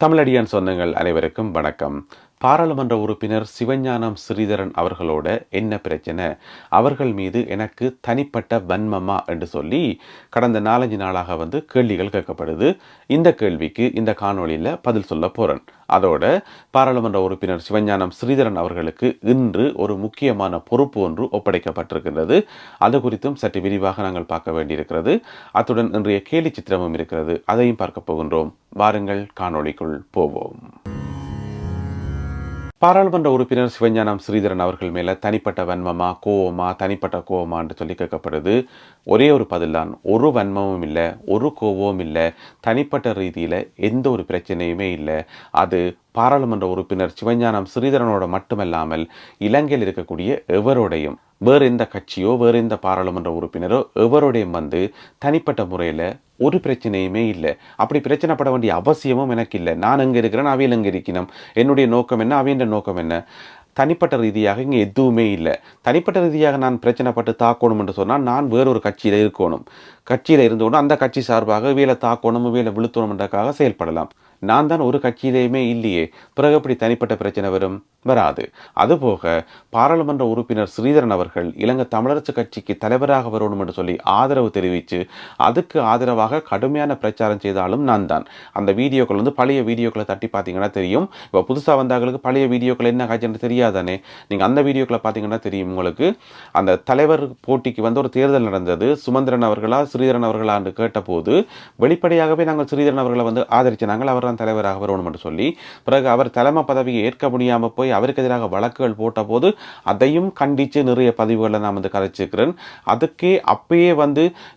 தமிழடியான் சொந்தங்கள் அனைவருக்கும் வணக்கம். பாராளுமன்ற உறுப்பினர் சிவஞானம் ஸ்ரீதரன் அவர்களோட என்ன பிரச்சனை, அவர்கள் மீது எனக்கு தனிப்பட்ட வன்மமா என்று சொல்லி கடந்த 4-5 நாளாக கேள்விகள் கேட்கப்படுது. இந்த கேள்விக்கு இந்த காணொளியில் பதில் சொல்ல போறேன். அதோட பாராளுமன்ற உறுப்பினர் சிவஞானம் ஸ்ரீதரன் அவர்களுக்கு இன்று ஒரு முக்கியமான பொறுப்பு ஒன்று ஒப்படைக்கப்பட்டிருக்கின்றது. அது குறித்தும் சற்று விரிவாக நாங்கள் பார்க்க வேண்டியிருக்கிறது. அத்துடன் இன்றைய கேலி சித்திரமும் இருக்கிறது, அதையும் பார்க்க போகின்றோம். வாருங்கள் காணொளிக்குள் போவோம். பாராளுமன்ற உறுப்பினர் சிவஞானம் ஸ்ரீதரன் அவர்கள் மேல தனிப்பட்ட வன்மமா, கோவமா, தனிப்பட்ட கோவமா என்று சொல்லி கேட்கப்படுது. ஒரே ஒரு பதில் தான். ஒரு வன்மமும் இல்லை, ஒரு கோபமும் இல்லை, தனிப்பட்ட ரீதியில் எந்த ஒரு பிரச்சனையுமே இல்லை. அது பாராளுமன்ற உறுப்பினர் சிவஞானம் ஸ்ரீதரனோட மட்டுமல்லாமல் இலங்கையில் இருக்கக்கூடிய எவரோடையும், வேறு எந்த கட்சியோ வேறு எந்த பாராளுமன்ற உறுப்பினரோ எவரோடையும் தனிப்பட்ட முறையில் ஒரு பிரச்சனையுமே இல்லை. அப்படி பிரச்சனைப்பட வேண்டிய அவசியமும் எனக்கு இல்லை. நான் எங்கே இருக்கிறேன், அவையில் எங்கே இருக்கணும், என்னுடைய நோக்கம் என்ன, அவையின் நோக்கம் என்ன, தனிப்பட்ட ரீதியாக இங்கே எதுவுமே இல்லை. தனிப்பட்ட ரீதியாக நான் பிரச்சனைப்பட்டு தாக்கணும் என்று சொன்னால் நான் வேறொரு கட்சியில் இருக்கணும். கட்சியில் இருந்தோன்னு அந்த கட்சி சார்பாக வேலை தாக்கணும், வேலை விழுத்தணும் என்றக்காக செயல்படலாம். நான் தான் ஒரு கட்சியிலேயுமே இல்லையே, பிறகு எப்படி தனிப்பட்ட பிரச்சனை வராது. அதுபோக பாராளுமன்ற உறுப்பினர் ஸ்ரீதரன் அவர்கள் இலங்கை தமிழரசு கட்சிக்கு தலைவராக வரணும் என்று சொல்லி ஆதரவு தெரிவித்து அதுக்கு ஆதரவாக கடுமையான பிரச்சாரம் செய்தாலும் நான் தான். அந்த வீடியோக்கள் பழைய வீடியோக்களை தட்டி பார்த்தீங்கன்னா தெரியும். இப்போ புதுசாக வந்தவர்களுக்கு பழைய வீடியோக்கள் என்ன காட்சின்னு தெரியாதானே. நீங்கள் அந்த வீடியோக்களை பார்த்தீங்கன்னா தெரியும் உங்களுக்கு. அந்த தலைவர் போட்டிக்கு ஒரு தேர்தல் நடந்தது. சுமந்திரன் அவர்களா ஸ்ரீதரன் அவர்களா என்று கேட்டபோது வெளிப்படையாகவே நாங்கள் ஸ்ரீதரன் அவர்களை ஆதரிச்சு நாங்கள் அவர் தான் தலைவராக வரணும் என்று சொல்லி, பிறகு அவர் தலைமை பதவியை ஏற்க முடியாமல் போய் அவருக்கு எதிராக வழக்குகள் போட்ட போது அதையும் கண்டித்து நிறைய பதிவுகளை நான் கதைச்சிருக்கிறேன். அதுக்கே அப்பயே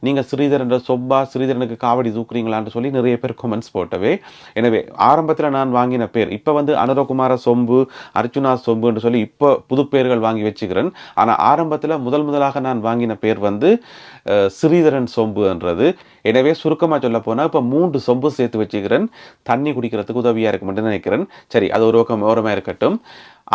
நீங்க ஸ்ரீதரன் சொப்பா, ஸ்ரீதரனுக்கு காவடி தூக்குறீங்களான்னு சொல்லி நிறைய பேர் கமெண்ட்ஸ் போட்டவே. எனவே ஆரம்பத்தில் நான் வாங்கின பேர் இப்போ அனுரகுமார சொம்பு, அர்ச்சுனா சொம்பு என்று சொல்லி இப்போ புது பேர்கள் வாங்கி வச்சுக்கிறேன். ஆனால் ஆரம்பத்தில் முதலாக நான் வாங்கின பேர் ஸ்ரீதரன் சொம்பு என்றது. எனவே சுருக்கமாக சொல்ல போனால் இப்போ 3 சொம்பு சேர்த்து வச்சுக்கிறேன். தண்ணி குடிக்கிறதுக்கு உதவியாக இருக்குமென்று நினைக்கிறேன். சரி, அது ஒரு ஓரமாக இருக்கட்டும்.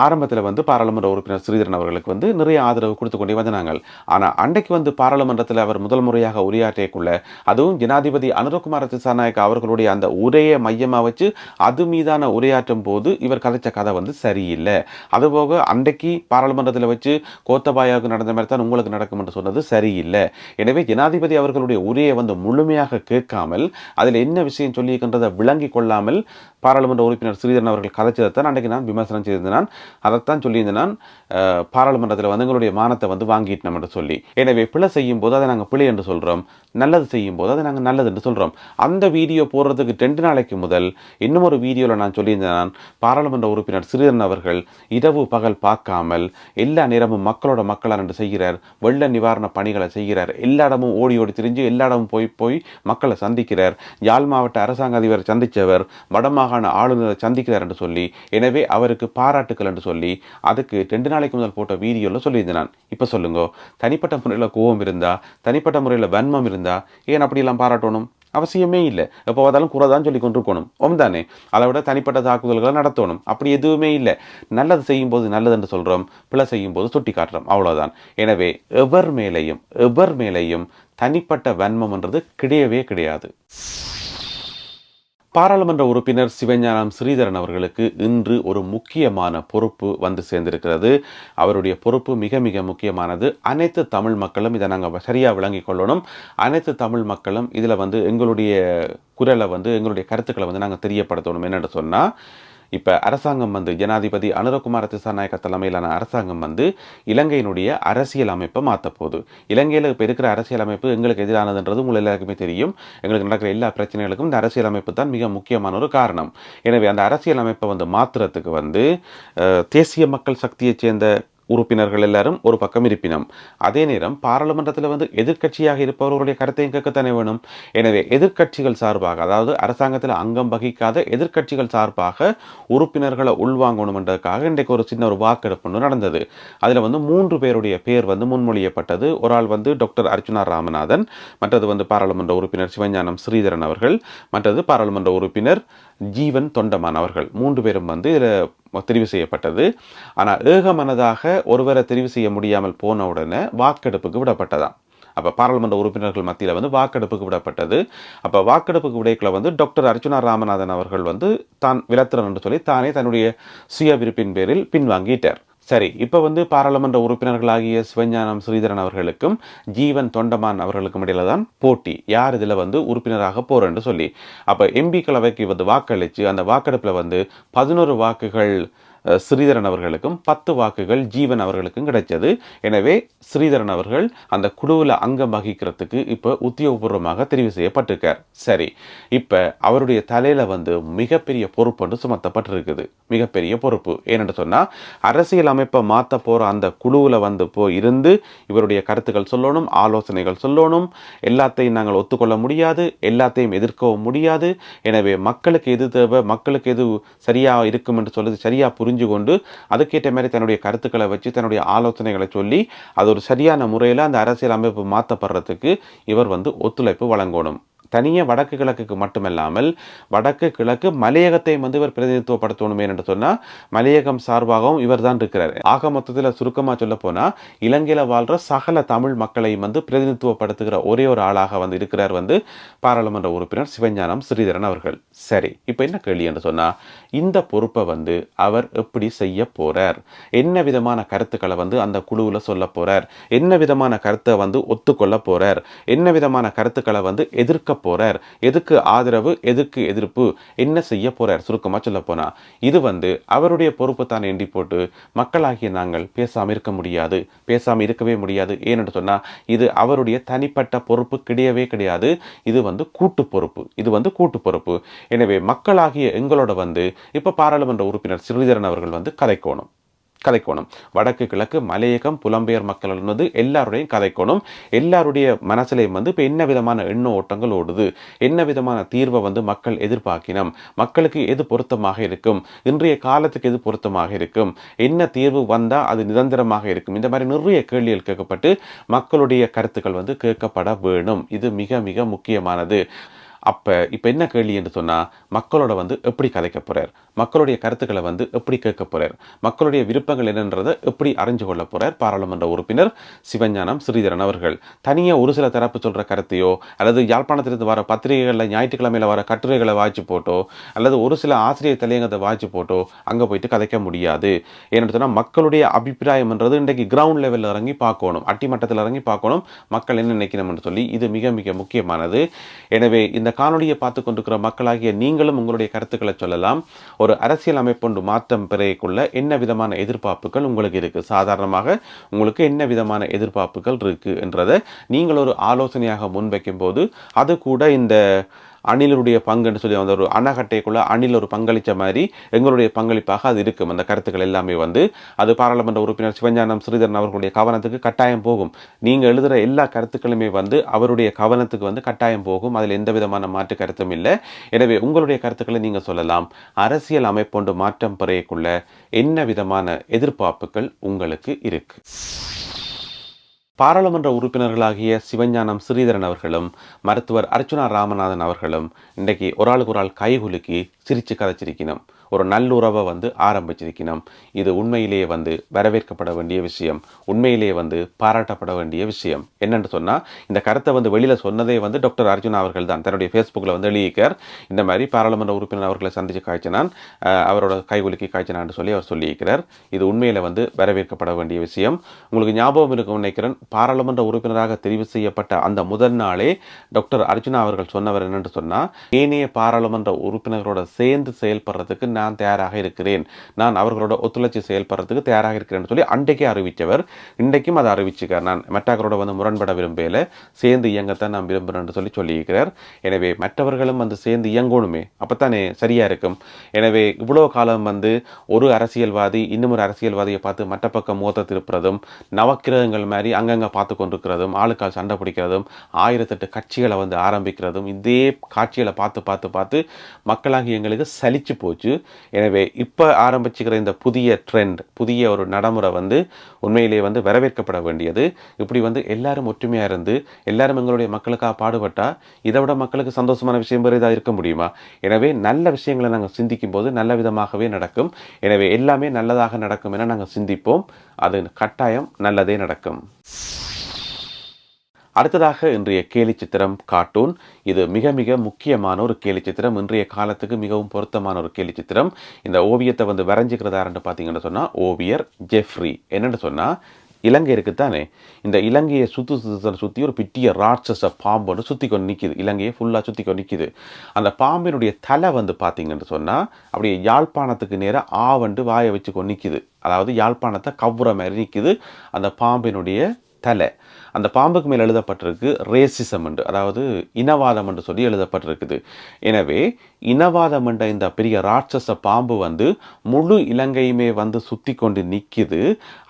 ஆரம்பத்தில் பாராளுமன்ற உறுப்பினர் ஸ்ரீதரன் அவர்களுக்கு நிறைய ஆதரவு கொடுத்து கொண்டே வந்தாங்க. ஆனால் அன்றைக்கு பாராளுமன்றத்தில் அவர் முதல் முறையாக உரையாற்றியக்குள்ள, அதுவும் ஜனாதிபதி அனுரகுமார திசாநாயக்க அவர்களுடைய அந்த உரையை மையமாக வச்சு அது மீதான உரையாற்றும் போது இவர் கதைச்ச கதை சரியில்லை. அதுபோக அன்றைக்கு பாராளுமன்றத்தில் வச்சு கோத்தபாயாவுக்கு நடந்த மாதிரி தான் உங்களுக்கு நடக்கும் என்று சொன்னது சரியில்லை. எனவே ஜனாதிபதி அவர்களுடைய உரையை முழுமையாக கேட்காமல் அதில் என்ன விஷயம் சொல்லியிருக்கின்றதை விளங்கி கொள்ளாமல் பாராளுமன்ற உறுப்பினர் ஸ்ரீதரன் அவர்கள் கதைச்சதைத்தான் அன்றைக்கு நான் விமர்சனம் செய்திருந்தேன். அதைத்தான் சொல்லியிருந்தேன். பாராளுமன்றத்தில் எங்களுடைய மானத்தை வாங்கிட்டோம் என்று சொல்லி. எனவே பிழை செய்யும் போது அதை நாங்கள் பிழை என்று சொல்கிறோம், நல்லது செய்யும் போது அதை நாங்கள் நல்லது என்று சொல்கிறோம். அந்த வீடியோ போடுறதுக்கு 2 நாளைக்கு முதல் இன்னும் ஒரு வீடியோவில் நான் சொல்லியிருந்தேன், பாராளுமன்ற உறுப்பினர் ஸ்ரீதரன் அவர்கள் இரவு பகல் பார்க்காமல் எல்லா நேரமும் மக்களார் என்று செய்கிறார், வெள்ள நிவாரண பணிகளை செய்கிறார், எல்லா இடமும் ஓடி திரிஞ்சு எல்லா இடமும் போய் மக்களை சந்திக்கிறார், யாழ் மாவட்ட அரசாங்க அதிபரை சந்தித்தவர், வடமாகாண ஆளுநரை சந்திக்கிறார் என்று சொல்லி, எனவே அவருக்கு பாராட்டுக்கள் என்று சொல்லி அதுக்கு 2 நாளைக்கு முதல் போட்ட வீடியோவில் சொல்லியிருந்தேன். இப்போ சொல்லுங்க, தனிப்பட்ட முறையில் கோபம் இருந்தா, தனிப்பட்ட முறையில் வன்மம் இருந்தா ஏன் அப்படியெல்லாம் பாராட்டணும்? அவசியமே இல்லை. எப்போ பார்த்தாலும் குறை தான் சொல்லி கொண்டிருக்கணும் தானே. அதை விட தனிப்பட்ட தாக்குதல்களை நடத்தணும். அப்படி எதுவுமே இல்லை. நல்லது செய்யும் போது நல்லது என்று சொல்கிறோம், பிழை செய்யும் போது சுட்டி காட்டுறோம், அவ்வளோதான். எனவே எவர் மேலேயும் தனிப்பட்ட வன்மம் என்றது கிடையவே கிடையாது. பாராளுமன்ற உறுப்பினர் சிவஞானம் ஸ்ரீதரன் அவர்களுக்கு இன்று ஒரு முக்கியமான பொறுப்பு சேர்ந்திருக்கிறது. அவருடைய பொறுப்பு மிக மிக முக்கியமானது. அனைத்து தமிழ் மக்களும் இதை நாங்கள் சரியாக விளங்கிக் கொள்ளணும். அனைத்து தமிழ் மக்களும் இதில் எங்களுடைய குரலை எங்களுடைய கருத்துக்களை நாங்கள் தெரியப்படுத்தணும். என்னென்னு சொன்னால், இப்போ அரசாங்கம் ஜனாதிபதி அனுரகுமார திசாநாயக்க தலைமையிலான அரசாங்கம் இலங்கையினுடைய அரசியல் அமைப்பை மாற்ற போகுது. இலங்கையில் இப்போ இருக்கிற அரசியல் அமைப்பு எங்களுக்கு எதிரானதுன்றது உங்களுக்கு எல்லாருக்குமே தெரியும். எங்களுக்கு நடக்கிற எல்லா பிரச்சனைகளுக்கும் இந்த அரசியல் அமைப்பு தான் மிக முக்கியமான ஒரு காரணம். எனவே அந்த அரசியல் அமைப்பை மாற்றுறதுக்கு தேசிய மக்கள் சக்தியைச் சேர்ந்த உறுப்பினர்கள் எல்லாரும் ஒரு பக்கம் இருப்பினும், அதே நேரம் பாராளுமன்றத்தில் எதிர்க்கட்சியாக இருப்பவர்களுடைய கருத்தையும் கேட்கத்தானே வேணும். எனவே எதிர்க்கட்சிகள் சார்பாக, அதாவது அரசாங்கத்தில் அங்கம் வகிக்காத எதிர்க்கட்சிகள் சார்பாக உறுப்பினர்களை உள்வாங்கணும் என்றதுக்காக இன்றைக்கு ஒரு சின்ன ஒரு வாக்கெடுப்பு நடந்தது. அதில் 3 பேருடைய பேர் முன்மொழியப்பட்டது. ஒரு ஆள் டாக்டர் அர்ச்சுனா ராமநாதன், மற்றது பாராளுமன்ற உறுப்பினர் சிவஞானம் ஸ்ரீதரன் அவர்கள், மற்றது பாராளுமன்ற உறுப்பினர் ஜீவன் தொண்டமான் அவர்கள். 3 பேரும் இதில் தெரிவு செய்யப்பட்டது. ஆனால் ஏகமனதாக ஒருவரை தெரிவு செய்ய முடியாமல் போன உடனே வாக்கெடுப்புக்கு விடப்பட்டதாம். அப்போ பாராளுமன்ற உறுப்பினர்கள் மத்தியில் வந்து வாக்கெடுப்புக்கு விடப்பட்டது. அப்போ வாக்கெடுப்புக்கு விடைக்குள்ள வந்து டாக்டர் அர்ச்சுனா ராமநாதன் அவர்கள் வந்து தான் விலத்துறன் என்று சொல்லி தானே தன்னுடைய சுய விருப்பின் பேரில் பின்வாங்கிட்டார். சரி, இப்போ வந்து பாராளுமன்ற உறுப்பினர்களாகிய சிவஞானம் ஸ்ரீதரன் அவர்களுக்கும் ஜீவன் தொண்டமான் அவர்களுக்கும் இடையில தான் போட்டி, யார் இதில் வந்து உறுப்பினராக போறேன்னு சொல்லி. அப்போ எம்பி கலவைக்கு வந்து வாக்களித்து அந்த வாக்கெடுப்பில் வந்து 11 வாக்குகள் ஸ்ரீதரன் அவர்களுக்கும் 10 வாக்குகள் ஜீவன் அவர்களுக்கும் கிடைச்சது. எனவே ஸ்ரீதரன் அவர்கள் அந்த குழுவில் அங்கம் வகிக்கிறதுக்கு இப்போ உத்தியோகபூர்வமாக தெரிவு செய்யப்பட்டிருக்கார். சரி, இப்போ அவருடைய தலையில் வந்து மிகப்பெரிய பொறுப்பு ஒன்று சுமத்தப்பட்டிருக்குது. மிகப்பெரிய பொறுப்பு ஏனென்று சொன்னால், அரசியல் அமைப்பை மாற்ற போகிற அந்த குழுவில் வந்து இருந்து இவருடைய கருத்துக்கள் சொல்லணும், ஆலோசனைகள் சொல்லணும். எல்லாத்தையும் நாங்கள் ஒத்துக்கொள்ள முடியாது, எல்லாத்தையும் எதிர்க்கவும் முடியாது. எனவே மக்களுக்கு எது தேவை, மக்களுக்கு எது சரியாக இருக்கும் என்று சொல்லுது சரியாக புரிஞ்சு கொண்டு அதுக்கேற்ற மாதிரி தன்னுடைய கருத்துக்களை வச்சு தன்னுடைய ஆலோசனைகளை சொல்லி அது ஒரு சரியான முறையில் அந்த அரசியல் அமைப்பு மாற்றப்படுறதுக்கு இவர் வந்து ஒத்துழைப்பு வழங்கணும். தனியாக வடக்கு கிழக்குக்கு மட்டுமல்லாமல் வடக்கு கிழக்கு மலையகத்தை வந்து இவர் பிரதிநிதித்துவப்படுத்தணுமே என்று சொன்னால் மலையகம் சார்பாகவும் இவர் தான் இருக்கிறார். ஆக மொத்தத்தில் சுருக்கமாக சொல்ல போனால் இலங்கையில் வாழ்கிற சகல தமிழ் மக்களை வந்து பிரதிநிதித்துவப்படுத்துகிற ஒரே ஒரு ஆளாக வந்து இருக்கிறார் வந்து பாராளுமன்ற உறுப்பினர் சிவஞானம் ஸ்ரீதரன் அவர்கள். சரி, இப்போ என்ன கேள்வி என்று சொன்னால், இந்த பொறுப்பை வந்து அவர் எப்படி செய்ய போறார், என்ன விதமான கருத்துக்களை வந்து அந்த குழுவில் சொல்ல போறார், என்ன விதமான கருத்தை வந்து ஒத்துக்கொள்ள போறார், என்ன விதமான கருத்துக்களை வந்து எதிர்க்க போறார், எதுக்கு ஆதரவு எதுக்கு எதிர்ப்பு, என்ன செய்ய போறார். சுருக்கமா சொல்ல போனா இது வந்து அவருடைய பொறுப்பு தான் எண்டி போட்டு மக்களாகிய நாங்கள் பேசாம இருக்க முடியாது, பேசாம இருக்கவே முடியாது. ஏன்னு சொன்னா இது அவருடைய தனிப்பட்ட பொறுப்பு கிடையவே கிடையாது. இது வந்து கூட்டு பொறுப்பு, இது வந்து கூட்டு பொறுப்பு. எனவே மக்களாகிய எங்களோட வந்து இப்ப பாராளுமன்ற உறுப்பினர் ஸ்ரீதரன் அவர்கள் வந்து கதைக்கோணும். வடக்கு கிழக்கு மலையகம் புலம்பெயர் மக்கள் வந்து எல்லாருடையும் கதைக்கணும். எல்லாருடைய மனசிலையும் வந்து இப்போ என்ன விதமான எண்ண ஓட்டங்கள் ஓடுது, என்ன விதமான தீர்வை வந்து மக்கள் எதிர்பார்க்கினோம், மக்களுக்கு எது பொருத்தமாக இருக்கும், இன்றைய காலத்துக்கு எது பொருத்தமாக இருக்கும், என்ன தீர்வு வந்தால் அது நிரந்தரமாக இருக்கும். இந்த மாதிரி நிறைய கேள்விகள் கேட்கப்பட்டு மக்களுடைய கருத்துக்கள் வந்து கேட்கப்பட வேணும். இது மிக மிக முக்கியமானது. இப்போ என்ன கேள்வி என்று சொன்னால், மக்களோட வந்து எப்படி கதைக்க போகிறார், மக்களுடைய கருத்துக்களை வந்து எப்படி கேட்க போகிறார், மக்களுடைய விருப்பங்கள் என்னன்றதை எப்படி அறிஞ்சு கொள்ள போகிறார் பாராளுமன்ற உறுப்பினர் சிவஞானம் ஸ்ரீதரன் அவர்கள். தனியாக ஒரு சில தரப்பு சொல்கிற கருத்தையோ அல்லது யாழ்ப்பாணத்திலிருந்து வர பத்திரிகைகளில் ஞாயிற்றுக்கிழமையில் வர கட்டுரைகளை வாய்ச்சி போட்டோ அல்லது ஒரு சில ஆசிரியர் தலையங்கத்தை வாய்ச்சி போட்டோ அங்கே போயிட்டு கதைக்க முடியாது. ஏன்னு சொன்னால் மக்களுடைய அபிப்பிராயம்ன்றது இன்றைக்கு கிரவுண்ட் லெவலில் இறங்கி பார்க்கணும், அட்டிமட்டத்தில் இறங்கி பார்க்கணும் மக்கள் என்ன நினைக்கணும்னு சொல்லி. இது மிக மிக முக்கியமானது. எனவே இந்த காணொலியை பார்த்து கொண்டிருக்கிற மக்களாகிய நீங்களும் உங்களுடைய கருத்துக்களை சொல்லலாம். ஒரு அரசியல் அமைப்பு மாற்றம் பெறக்குள்ள என்ன விதமான எதிர்பார்ப்புகள் உங்களுக்கு இருக்கு, சாதாரணமாக உங்களுக்கு என்ன விதமான எதிர்பார்ப்புகள் இருக்கு என்றதை நீங்கள் ஒரு ஆலோசனையாக முன்வைக்கும் போது அது கூட இந்த அணிலுடைய பங்குன்னு சொல்லி அந்த ஒரு அணகட்டைக்குள்ள அணில் ஒரு பங்களித்த மாதிரி எங்களுடைய பங்களிப்பாக அது இருக்கும். அந்த கருத்துக்கள் எல்லாமே வந்து அது பாராளுமன்ற உறுப்பினர் சிவஞானம் ஸ்ரீதரன் அவர்களுடைய கவனத்துக்கு கட்டாயம் போகும். நீங்கள் எழுதுகிற எல்லா கருத்துக்களுமே வந்து அவருடைய கவனத்துக்கு வந்து கட்டாயம் போகும். அதில் எந்த விதமான மாற்று கருத்தும் இல்லை. எனவே உங்களுடைய கருத்துக்களை நீங்கள் சொல்லலாம். அரசியல் அமைப்பொன்று மாற்றம் பெறக்குள்ள என்ன விதமான எதிர்பார்ப்புகள் உங்களுக்கு இருக்கு. பாராளுமன்ற உறுப்பினர்களாகிய சிவஞானம் ஸ்ரீதரன் அவர்களும் மருத்துவர் அர்ச்சுனா ராமநாதன் அவர்களும் இன்றைக்கு ஒரு ஆளுக்கு ஒரு ஆள் கைகுலுக்கி சிரித்து கதைச்சிருக்கணும். ஒரு நல்லுறவை வந்து ஆரம்பிச்சிருக்கணும். இது உண்மையிலேயே வந்து வரவேற்கப்பட வேண்டிய விஷயம், உண்மையிலேயே வந்து பாராட்டப்பட வேண்டிய விஷயம். என்னென்னு சொன்னால், இந்த கருத்தை வந்து வெளியில் சொன்னதே வந்து டாக்டர் அர்ஜுனா அவர்கள் தான் தன்னுடைய ஃபேஸ்புக்கில் வந்து எழுதியிருக்கார். இந்த மாதிரி பாராளுமன்ற உறுப்பினர் அவர்களை சந்தித்து காய்ச்சினான், அவரோட கைகுலுக்கி காய்ச்சினான்னு சொல்லி அவர் சொல்லியிருக்கிறார். இது உண்மையில் வந்து வரவேற்கப்பட வேண்டிய விஷயம். உங்களுக்கு ஞாபகம் இருக்கும் நினைக்கிறேன், பாராளுமன்ற உறுப்பினராக தெரிவு செய்யப்பட்ட அந்த முதல் நாளே டாக்டர் அர்ஜுனா அவர்கள் சொன்னவர் என்னென்னு சொன்னால், ஏனைய பாராளுமன்ற உறுப்பினர்களோட சேர்ந்து செயல்படுறதுக்கு நான் தயாராக இருக்கிறேன், நான் அவர்களோட ஒத்துழைச்சி செயல்படுறதுக்கு தயாராக இருக்கிறேன்னு சொல்லி அன்றைக்கே அறிவித்தவர். இன்றைக்கும் அதை அறிவிச்சுக்கார். நான் மற்றவர்களோட வந்து முரண்பட விரும்பல, சேர்ந்து இயங்கத்தான் நான் விரும்புகிறேன்னு சொல்லியிருக்கிறார். எனவே மற்றவர்களும் வந்து சேர்ந்து இயங்கணுமே, அப்போத்தானே சரியா இருக்கும். எனவே இவ்வளோ காலம் வந்து ஒரு அரசியல்வாதி இன்னும் ஒரு அரசியல்வாதியை பார்த்து மற்ற பக்கம் முகத்தை திருப்புறதும், நவக்கிரகங்கள் மாதிரி அங்கங்கே பார்த்து கொண்டிருக்கிறதும், ஆளுக்கால் சண்டை பிடிக்கிறதும், 1008 கட்சிகளை வந்து ஆரம்பிக்கிறதும், இதே காட்சிகளை பார்த்து பார்த்து பார்த்து மக்களாகி எங்களுக்கு சலிச்சு போச்சு. எனவே இப்போ ஆரம்பிச்சுக்கிற இந்த புதிய ட்ரெண்ட், புதிய ஒரு நடைமுறை வந்து உண்மையிலேயே வந்து வரவேற்கப்பட வேண்டியது. இப்படி வந்து எல்லாரும் ஒற்றுமையாக இருந்து எல்லாரும் எங்களுடைய மக்களுக்காக பாடுபட்டா இதை விட மக்களுக்கு சந்தோஷமான விஷயம் வேறு இதாக இருக்க முடியுமா? எனவே நல்ல விஷயங்களை நாங்கள் சிந்திக்கும் போது நல்ல விதமாகவே நடக்கும். எனவே எல்லாமே நல்லதாக நடக்கும் என நாங்கள் சிந்திப்போம். அது கட்டாயம் நல்லதே நடக்கும். அடுத்ததாக இன்றைய கேலி சித்திரம் கார்ட்டூன். இது மிக மிக முக்கியமான ஒரு கேலி சித்திரம். இன்றைய காலத்துக்கு மிகவும் பொருத்தமான ஒரு கேலி சித்திரம். இந்த ஓவியத்தை வந்து வரைஞ்சிக்கிறதாருன்னு பார்த்தீங்கன்னு சொன்னால் ஓவியர் ஜெஃப்ரி. என்னென்னு சொன்னால், இலங்கை இருக்குத்தானே, இந்த இலங்கையை சுற்றி ஒரு பெரிய ராட்சச பாம்போடு சுற்றி கொண்டு நிற்கிது. இலங்கையை ஃபுல்லாக சுற்றி கொண்டு நிற்கிது. அந்த பாம்பினுடைய தலை வந்து பார்த்தீங்கன்னு சொன்னால் அப்படியே யாழ்ப்பாணத்துக்கு நேராக ஆவண்டு வாயை வச்சு கொண்டு நிற்கிது. அதாவது யாழ்ப்பாணத்தை கவ்வுற மாதிரி நிற்கிது அந்த பாம்பினுடைய தலை. அந்த பாம்புக்கு மேல் எழுதப்பட்டிருக்கு ரேசிசம் என்று, அதாவது இனவாதம் என்று சொல்லி எழுதப்பட்டிருக்குது. எனவே இனவாதம் என்ற இந்த பெரிய ராட்சச பாம்பு வந்து முழு இலங்கையுமே வந்து சுற்றி கொண்டு நிற்கிது.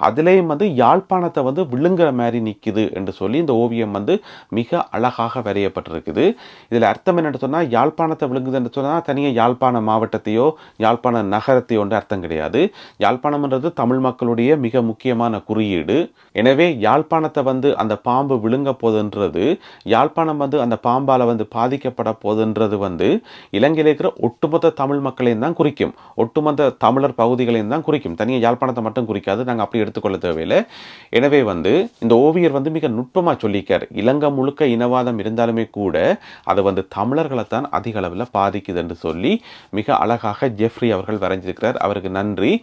அதுலேயும் வந்து யாழ்ப்பாணத்தை வந்து விழுங்குற மாதிரி நிற்கிது என்று சொல்லி இந்த ஓவியம் வந்து மிக அழகாக வரையப்பட்டிருக்குது. இதில் அர்த்தம் என்னென்னு சொன்னால், யாழ்ப்பாணத்தை விழுங்குதுன்னு சொன்னால் தனியாக யாழ்ப்பாண மாவட்டத்தையோ யாழ்ப்பாண நகரத்தையோ ஒன்று அர்த்தம் கிடையாது. யாழ்ப்பாணம்ன்றது தமிழ் மக்களுடைய மிக முக்கியமான குறியீடு. எனவே யாழ்ப்பாணத்தை வந்து அந்த பாம்பு விழுங்க போதுன்றது, யாழ்ப்பாணம் வந்து அந்த பாம்பால் வந்து பாதிக்கப்பட போதுன்றது வந்து இலங்கையில் இருக்கிற ஒட்டுமொத்த தமிழ் மக்களையும் தான் குறிக்கும், ஒட்டுமொத்த தமிழர் பகுதிகளையும் தான் குறிக்கும். தனியாக யாழ்ப்பாணத்தை மட்டும் குறிக்காது. நாங்கள் அப்படி எடுத்துக்கொள்ள தேவையில்லை. எனவே வந்து இந்த ஓவியர் வந்து மிக நுட்பமாக சொல்லிக்கார். இலங்கை முழுக்க இனவாதம் இருந்தாலுமே கூட அது வந்து தமிழர்களை தான் அதிக அளவில் பாதிக்குது என்று சொல்லி மிக அழகாக ஜெஃப்ரி அவர்கள் வரைஞ்சிருக்கிறார். அவருக்கு நன்றி.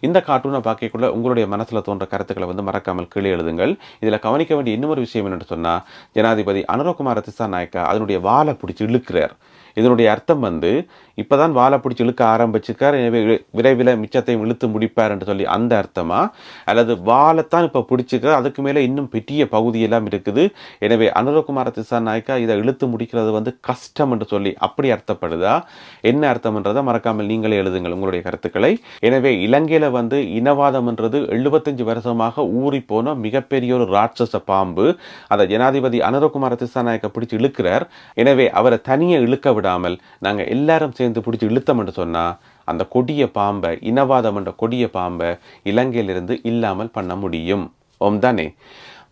இந்த கார்ட்டூனை பார்க்கக்குள்ள உங்களுடைய மனசில் தோன்ற கருத்துக்களை வந்து மறக்காமல் கீழே எழுதுங்கள். இதில் கவனிக்க வேண்டிய இன்னொரு விஷயம் என்னென்னு சொன்னால், ஜனாதிபதி அனுரகுமார திசாநாயக்கா அதனுடைய வாலை பிடிச்சி இழுக்கிறார். இதனுடைய அர்த்தம் வந்து இப்போ தான் வாழை பிடிச்சி இழுக்க ஆரம்பிச்சிருக்கார், எனவே விரைவில் மிச்சத்தையும் இழுத்து முடிப்பார் என்று சொல்லி அந்த அர்த்தமா, அல்லது வாழைத்தான் இப்போ பிடிச்சிருக்கார், அதுக்கு மேலே இன்னும் பெரிய பகுதியெல்லாம் இருக்குது, எனவே அனுரகுமார திசாநாயக்கா இதை இழுத்து முடிக்கிறது வந்து கஷ்டம் என்று சொல்லி அப்படி அர்த்தப்படுதா, என்ன அர்த்தம்ன்றதை மறக்காமல் நீங்களே எழுதுங்கள் உங்களுடைய கருத்துக்களை. எனவே இலங்கையில் வந்து இனவாதம் என்றது 75 வருஷமாக ஊறி போன மிகப்பெரிய ஒரு ராட்சச பாம்பு. அதை ஜனாதிபதி அனுரகுமார திசாநாயக்கா பிடிச்சி இழுக்கிறார். எனவே அவரை தனியே இழுக்க விடாமல் நாங்கள் எல்லாரும் சேர்ந்து பிடிச்சி இழுத்தம் என்று சொன்னால் அந்த கொடிய பாம்பை, இனவாதம் என்ற கொடிய பாம்பை இலங்கையிலிருந்து இல்லாமல் பண்ண முடியும். ஓம் தானே.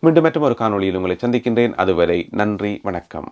மீண்டும் மற்றும் ஒரு காணொளியில் உங்களை சந்திக்கின்றேன். அதுவரை நன்றி, வணக்கம்.